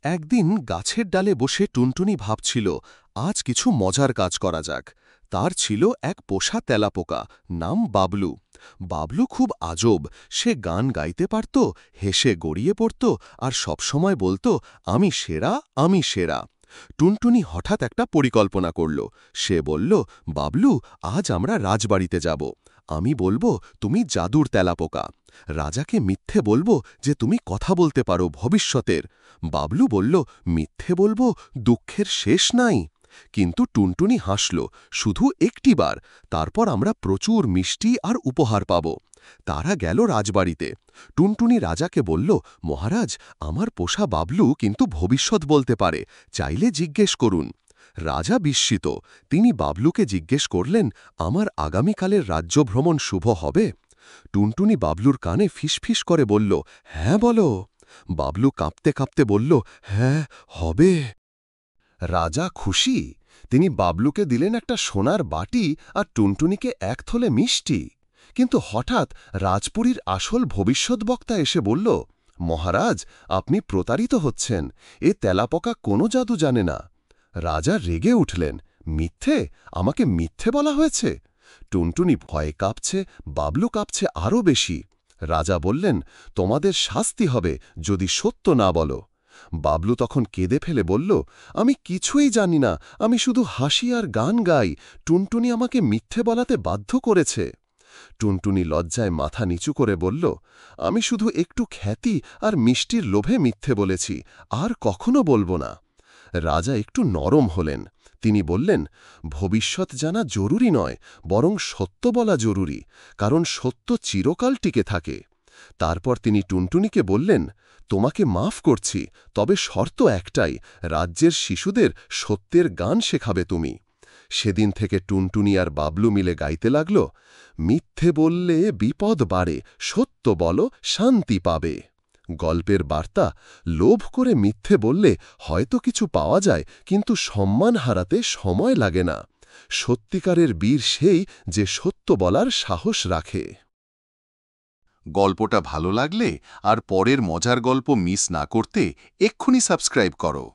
একদিন গাছের ডালে বসে টুনটুনি ভাবছিল আজ কিছু মজার কাজ করা যাক। তার ছিল এক পোষা তেলাপোকা, নাম বাবলু। বাবলু খুব আজব, সে গান গাইতে পারত, হেসে গড়িয়ে পড়ত, আর সবসময় বলতো আমি সেরা, আমি সেরা। টুনটুনি হঠাৎ একটা পরিকল্পনা করল। সে বলল, বাবলু, আজ আমরা রাজবাড়িতে যাব। আমি বলবো তুমি জাদুর তেলাপোকা। রাজাকে মিথ্যে বলবো যে তুমি কথা বলতে পারো ভবিষ্যতের। বাবলু বলল, মিথ্যে বলবো, দুঃখের শেষ নাই। কিন্তু টুনটুনি হাসল, শুধু একটিবার, তারপর আমরা প্রচুর মিষ্টি আর উপহার পাব। তারা গেল রাজবাড়িতে। টুনটুনি রাজাকে বলল, মহারাজ, আমার পোষা বাবলু কিন্তু ভবিষ্যৎ বলতে পারে, চাইলে জিজ্ঞেস করুন। রাজা বিস্মিত। তিনি বাবলুকে জিজ্ঞেস করলেন, আমার আগামীকালের রাজ্যভ্রমণ শুভ হবে? টুনটুনি বাবলুর কানে ফিসফিস করে বলল, হ্যাঁ বলো। বাবলু কাঁপতে কাঁপতে বলল, হ্যাঁ, হবে। রাজা খুশি। তিনি বাবলুকে দিলেন একটা সোনার বাটি আর টুনটুনিকে এক থলে মিষ্টি। কিন্তু হঠাৎ রাজপুরীর আসল ভবিষ্যৎবক্তা এসে বলল, মহারাজ, আপনি প্রতারিত হচ্ছেন, এ তেলাপোকা কোনো জাদু জানে না। রাজা রেগে উঠলেন, মিথ্যে? আমাকে মিথ্যে বলা হয়েছে? টুনটুনি ভয়ে কাঁপছে, বাবলু কাঁপছে আরও বেশি। রাজা বললেন, তোমাদের শাস্তি হবে যদি সত্য না বলো। বাবলু তখন কেঁদে ফেলে বলল, আমি কিছুই জানি না, আমি শুধু হাসি আর গান গাই, টুনটুনি আমাকে মিথ্যে বলাতে বাধ্য করেছে। টুনটুনি লজ্জায় মাথা নিচু করে বলল, আমি শুধু একটু খ্যাতি আর মিষ্টির লোভে মিথ্যে বলেছি, আর কখনো বলবো না। রাজা একটু নরম হলেন। তিনি বললেন, ভবিষ্যৎ জানা জরুরি নয়, বরং সত্য বলা জরুরি, কারণ সত্য চিরকাল টিকে থাকে। তারপর তিনি টুনটুনিকে বললেন, তোমাকে মাফ করছি, তবে শর্ত একটাই, রাজ্যের শিশুদের সত্যের গান শেখাবে তুমি। সেদিন থেকে টুনটুনি আর বাবলু মিলে গাইতে লাগল, মিথ্যে বললে বিপদ বাড়ে, সত্য বলো শান্তি পাবে। গল্পের বার্তা, লোভ করে মিথ্যে বললে হয়তো কিছু পাওয়া যায়, কিন্তু সম্মান হারাতে সময় লাগে না। সত্যিকারের বীর সেই যে সত্য বলার সাহস রাখে। গল্পটা ভালো লাগলে আর পরের মজার গল্প মিস না করতে এক্ষুনি সাবস্ক্রাইব করো।